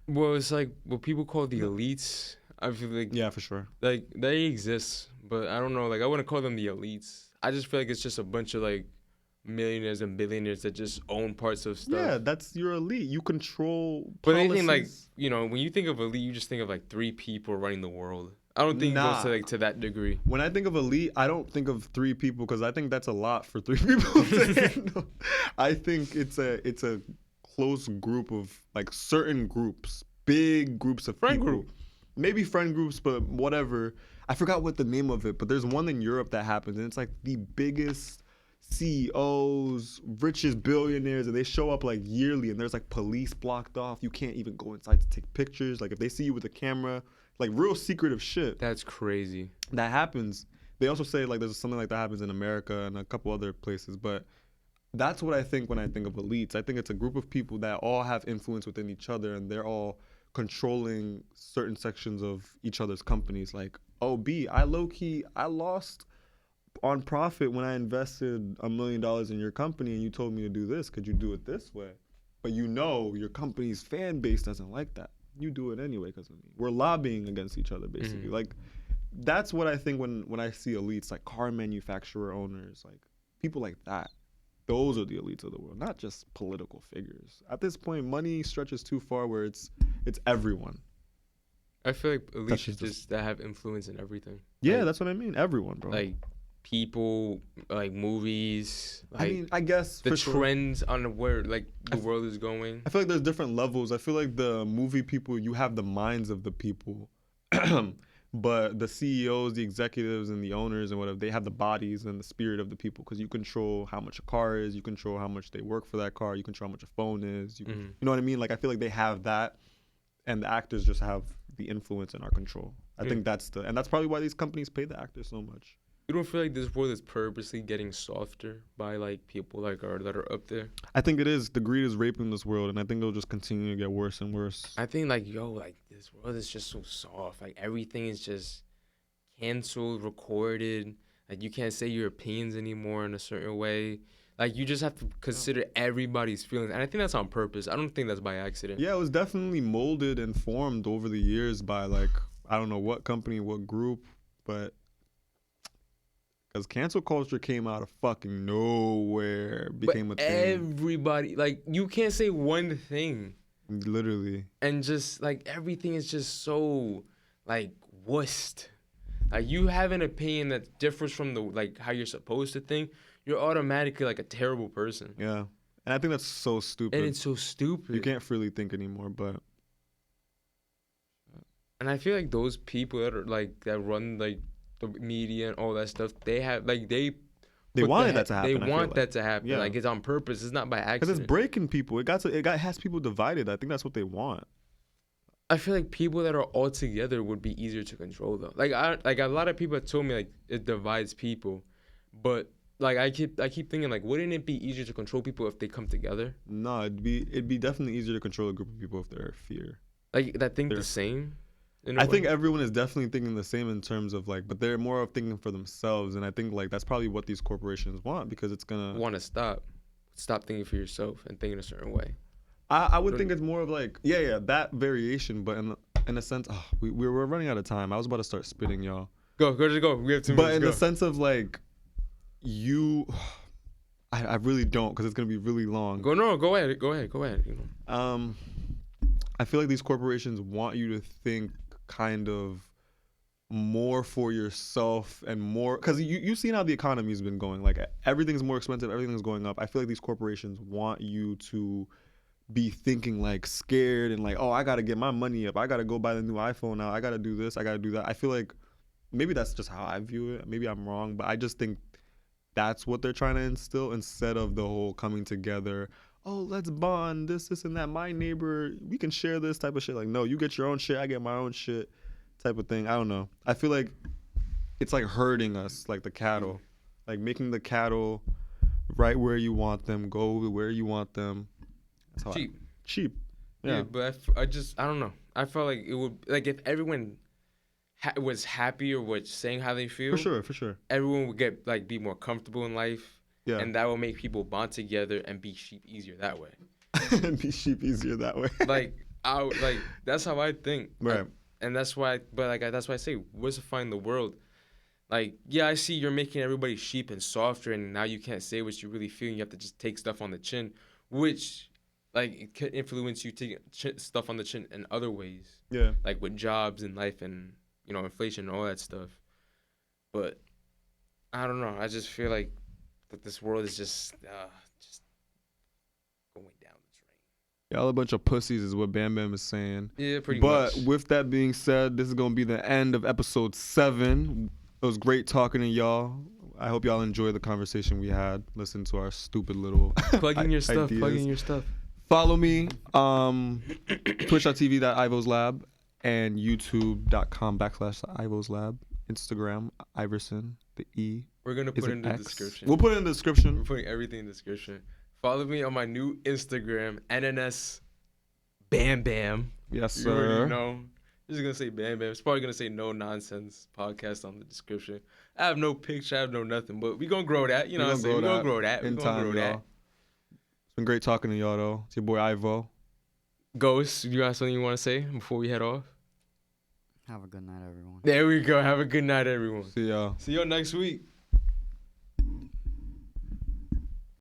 Well, it's like what people call the elites. I feel Yeah, for sure. like they exist, but I don't know. Like I wouldn't call them the elites. I just feel like it's just a bunch of like millionaires and billionaires that just own parts of stuff. Yeah, that's your elite. You control But they think like policies. when you think of elite, you just think of like three people running the world. I don't think it goes to Nah. like to that degree. When I think of elite, I don't think of three people because I think that's a lot for three people to handle. I think it's a close group of like certain groups, big groups of Friend people. group. Maybe friend groups, but whatever. I forgot what the name of it, but there's one in Europe that happens, and it's like the biggest CEOs, richest billionaires, and they show up like yearly, and there's like police blocked off. You can't even go inside to take pictures. Like if they see you with a camera, like real secretive shit That's crazy. that happens. They also say like there's something like that happens in America and a couple other places, but that's what I think when I think of elites. I think it's a group of people that all have influence within each other and they're all controlling certain sections of each other's companies. Like, oh, B, I low key, I lost on profit when I invested $1 million in your company and you told me to do this. Could you do it this way? But your company's fan base doesn't like that. You do it anyway because of me. We're lobbying against each other, basically. Mhm. Like, that's what I think when I see elites, like car manufacturer owners, like people like that. Those are the elites of the world, not just political figures. At this point, money stretches too far where it's everyone. I feel like elites That's is just just that have influence in everything. Yeah, Like, that's what I mean. Everyone, bro. like people, like movies, I like mean, I guess the for sure. trends on where like the I f- world is going. I feel like there's different levels. I feel like the movie people, you have the minds of the people. But the CEOs, the executives, and the owners and whatever, they have the bodies and the spirit of the people because you control how much a car is, you control how much they work for that car, you control how much a phone is. Mhm. You know what I mean? Like, I feel like they have that, and the actors just have the influence in our control. I Yeah. think and that's probably why these companies pay the actors so much. You don't feel like this world is purposely getting softer by like people like that are up there? I think it is. The greed is raping this world, and I think it'll just continue to get worse and worse. I think like like this world is just so soft. Like everything is just canceled, recorded. Like you can't say your opinions anymore in a certain way. Like you just have to consider everybody's feelings, and I think that's on purpose. I don't think that's by accident. Yeah, it was definitely molded and formed over the years by like I don't know what company, what group, but because cancel culture came out of fucking nowhere, became a But thing, everybody, like you can't say one thing, literally. and just like everything is just so like wussed. Like you have an opinion that differs from the like how you're supposed to think, you're automatically like a terrible person. Yeah, and I think that's so stupid. And it's so stupid. You can't freely think anymore, but And I feel like those people that are like that run like the media and all that stuff, they have like they put wanted that to happen. They I feel want like. that to happen. Yeah. Like it's on purpose. It's not by Because accident. it's breaking people. It has people divided. I think that's what they want. I feel like people that are all together would be easier to control though. Like a lot of people have told me like it divides people, but like I keep thinking like wouldn't it be easier to control people if they come together? No, it'd be definitely easier to control a group of people if they're fear. Like that think They're- the same. in a I way? think everyone is definitely thinking the same in terms of like, but they're more of thinking for themselves, and I think like that's probably what these corporations want because it's gonna. Want to stop thinking for yourself and thinking a certain way. I would think it's more of like yeah that variation, but in a sense, we're running out of time. I was about to start spitting, y'all. Go. We have 2 minutes. But in go. the sense of like, I really don't because it's gonna be really long. Go ahead. You know. I feel like these corporations want you to think kind of more for yourself and more because you've seen how the economy's been going. Like everything's more expensive, everything's going up. I feel like these corporations want you to be thinking like scared and like, oh, I gotta get my money up. I gotta go buy the new iPhone now. I gotta do this. I gotta do that. I feel like maybe that's just how I view it. Maybe I'm wrong, but I just think that's what they're trying to instill instead of the whole coming together. Oh, let's bond this and that. My neighbor, we can share this type of shit. Like, no, you get your own shit, I get my own shit, type of thing. I don't know. I feel like it's like herding us, like the cattle, like making the cattle right where you want them, go where you want them. That's how Cheap. Cheap. Yeah, Yeah. but I don't know. I felt like it would like if everyone was happy or was saying how they feel. For sure. Everyone would get like be more comfortable in life. Yeah. And that will make people bond together and be sheep easier that way. Be sheep easier that way. Like That's how I think. Right. And that's why, that's why I say, diversifying the world. Like, yeah, I see you're making everybody sheep and softer, and now you can't say what you really feel. And you have to just take stuff on the chin, which, like, it could influence you taking stuff on the chin in other ways. Yeah. Like with jobs and life and, inflation and all that stuff. But I don't know. I just feel like that this world is just going down the drain. Y'all a bunch of pussies is what Bam Bam is saying. Yeah, pretty much. much. But with that being said, this is going to be the end of episode 7. It was great talking to y'all. I hope y'all enjoy the conversation we had. Listen to our stupid little Plugging your stuff. ideas. Plugging your stuff. Follow me, twitch.tv.ivoslab and youtube.com/ivoslab. Instagram, Iverson, the E. We're going to put it in the description. We'll put it in the description. We're putting everything in the description. Follow me on my new Instagram, NNS Bam Bam. Yes, You sir. already know. Just going to say Bam Bam. It's probably going to say NonSense podcast on the description. I have no picture. I have no nothing. But we're going to grow that. You know what I'm saying? We're going to grow that. In time, y'all. It's been great talking to y'all, though. It's your boy, Ivo. Ghost, you got something you want to say before we head off? Have a good night, everyone. There we go. Have a good night, everyone. See y'all. See y'all next week.